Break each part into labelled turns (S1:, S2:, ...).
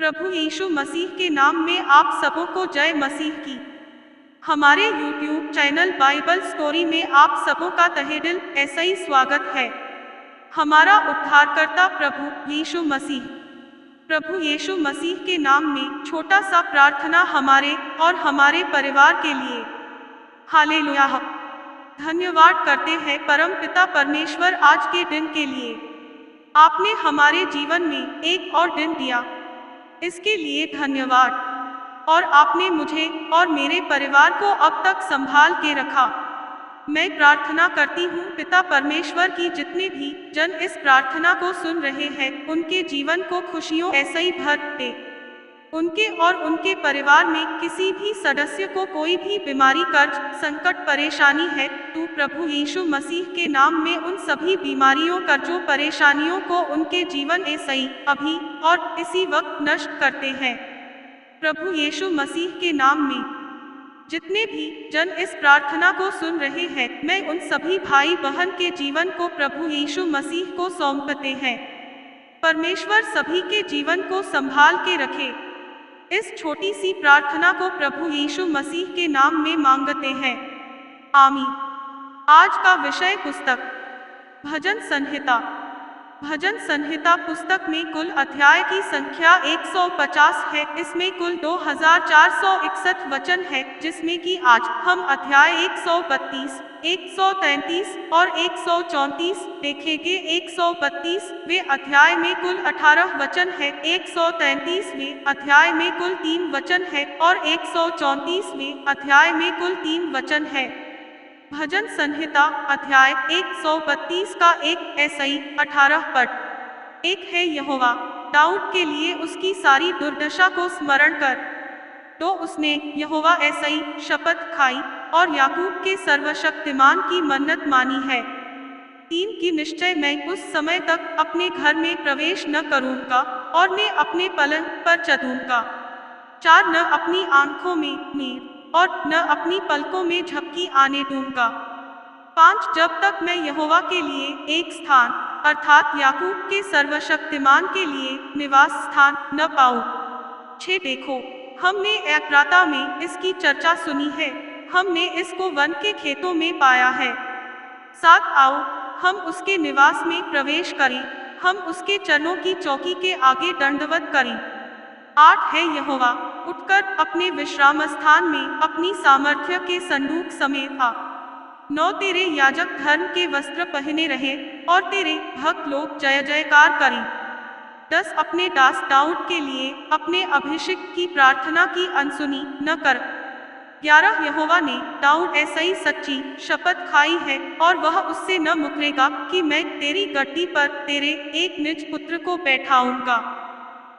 S1: प्रभु यीशु मसीह के नाम में आप सबों को जय मसीह की। हमारे YouTube चैनल बाइबल स्टोरी में आप सबों का तहे दिल ऐसा ही स्वागत है। हमारा उद्धारकर्ता प्रभु यीशु मसीह। प्रभु यीशु मसीह के नाम में छोटा सा प्रार्थना हमारे और हमारे परिवार के लिए। हालेलुया। धन्यवाद करते हैं परम पिता परमेश्वर आज के दिन के लिए। आपने हमारे जीवन में एक और दिन दिया, इसके लिए धन्यवाद। और आपने मुझे और मेरे परिवार को अब तक संभाल के रखा। मैं प्रार्थना करती हूँ पिता परमेश्वर की जितने भी जन इस प्रार्थना को सुन रहे हैं उनके जीवन को खुशियों ऐसा ही भर दे। उनके और उनके परिवार में किसी भी सदस्य को कोई भी बीमारी, कर्ज, संकट, परेशानी है, तू प्रभु यीशु मसीह के नाम में उन सभी बीमारियों, कर्जों, परेशानियों को उनके जीवन ऐसा ही अभी और इसी वक्त नष्ट करते हैं। प्रभु यीशु मसीह के नाम में जितने भी जन इस प्रार्थना को सुन रहे हैं, मैं उन सभी भाई बहन के जीवन को प्रभु यीशु मसीह को सौंपते हैं। परमेश्वर सभी के जीवन को संभाल के रखे। इस छोटी सी प्रार्थना को प्रभु यीशु मसीह के नाम में मांगते हैं, आमीन। आज का विषय पुस्तक भजन संहिता। भजन संहिता पुस्तक में कुल अध्याय की संख्या 150 है। इसमें कुल 2461 वचन है, जिसमें कि आज हम अध्याय 132, 133 और 134 देखेंगे। 132वें अध्याय में कुल 18 वचन है, 133वें अध्याय में कुल 3 वचन है और 134वें अध्याय में कुल 3 वचन है। भजन संहिता अध्याय 132 का एक ऐसाई 18 पद। एक है यहोवा, दाऊद के लिए उसकी सारी दुर्दशा को स्मरण कर। तो उसने यहोवा ऐसाई शपथ खाई और याकूब के सर्वशक्तिमान की मन्नत मानी है। 3 की निश्चय मैं उस समय तक अपने घर में प्रवेश न करूँगा और न अपने पलंग पर चढ़ूँगा। 4 न अपनी आंखों में नीर और न अपनी पलकों में झपकी आने दूंगा। 5 जब तक मैं यहोवा के लिए एक स्थान अर्थात याकूब के सर्वशक्तिमान के लिए निवास स्थान न पाऊं। 6 देखो, हमने एफ्राता में इसकी चर्चा सुनी है, हमने इसको वन के खेतों में पाया है। 7 आओ, हम उसके निवास में प्रवेश करें, हम उसके चरणों की चौकी के आगे दंडवत करें। 8 है यहोवा, उठकर अपने विश्राम स्थान में अपनी सामर्थ्य के संदूक समेत आ। 9 तेरे याजक धर्म के वस्त्र पहने रहे और तेरे भक्त लोग जय जयकार करें। 10 अपने दास दाऊद के लिए अपने अभिषिक्त की प्रार्थना की अनसुनी न कर। 11 यहोवा ने दाऊद ऐसा ही सच्ची शपथ खाई है और वह उससे न मुकरेगा कि मैं तेरी गद्दी पर तेरे एक निज पुत्र को बैठाऊंगा।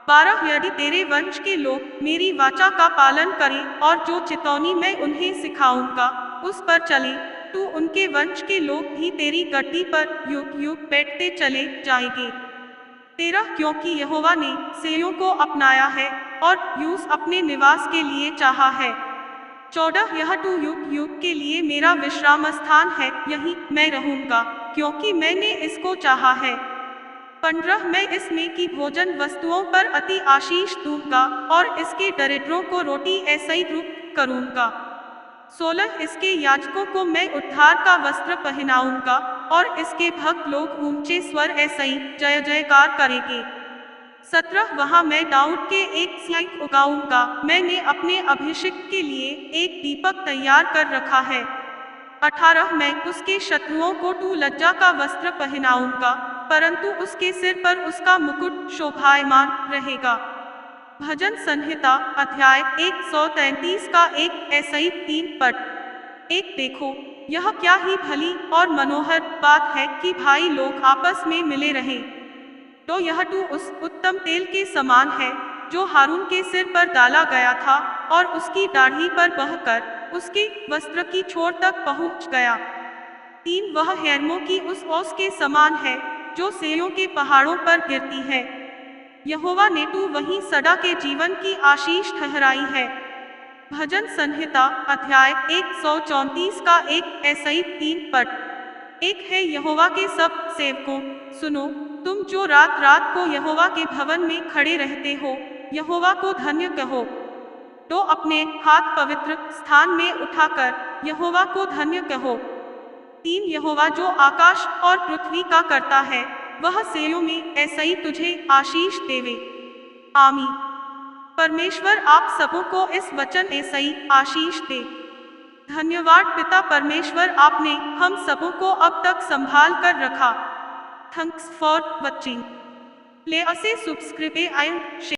S1: 12 यदि तेरे वंश के लोग मेरी वाचा का पालन करें और जो चितौनी मैं उन्हें सिखाऊंगा उस पर चले, तो उनके वंश के लोग भी तेरी गद्दी पर युग युग बैठते चले जाएंगे। 13 क्योंकि यहोवा ने सिय्योन को अपनाया है और यूस अपने निवास के लिए चाहा है। 14 यह तो युग युग के लिए मेरा विश्राम स्थान है, यहीं मैं रहूंगा क्योंकि मैंने इसको चाहा है। 15 मैं इसमें की भोजन वस्तुओं पर अति आशीष दूंगा और इसके दरिद्रों को रोटी ऐसा ही तृप्त करूंगा। 16 इसके याजकों को मैं उद्धार का वस्त्र पहनाऊंगा और इसके भक्त लोग ऊंचे स्वर ऐसा ही जय जयकार करेंगे। 17 वहां मैं दाऊद के एक सिंह उगाऊंगा, मैंने अपने अभिषिक्त के लिए एक दीपक तैयार कर रखा है। 18 मैं उसके शत्रुओं को तू लज्जा का वस्त्र पहनाऊंगा, परंतु उसके सिर पर उसका मुकुट शोभायमान रहेगा। भजन संहिता अध्याय 133 का एक ऐसा ही 3 पद। एक देखो, यह क्या ही भली और मनोहर बात है कि भाई लोग आपस में मिले रहें। तो यह तू उस उत्तम तेल के समान है जो हारून के सिर पर डाला गया था और उसकी दाढ़ी पर बहकर उसके वस्त्र की छोर तक पहुंच गया। 3 वह हेर्मों की उस ओस के समान है जो सिय्योन के पहाड़ों पर गिरती है। यहोवा ने तू वहीं सदा के जीवन की आशीष ठहराई है। भजन संहिता अध्याय 134 का एक ऐसा ही 3 पद। एक है यहोवा के सब सेवकों, सुनो, तुम जो रात रात को यहोवा के भवन में खड़े रहते हो, यहोवा को धन्य कहो। तो अपने हाथ पवित्र स्थान में उठाकर यहोवा को धन्य कहो। 3 यहोवा जो आकाश और पृथ्वी का करता है, वह सेयों में ऐसा ही तुझे आशीष देवे। आमीन। परमेश्वर आप सबों को इस वचन ऐसा ही आशीष दे। धन्यवाद पिता परमेश्वर, आपने हम सबों को अब तक संभाल कर रखा। Thanks for watching. Please subscribe and share.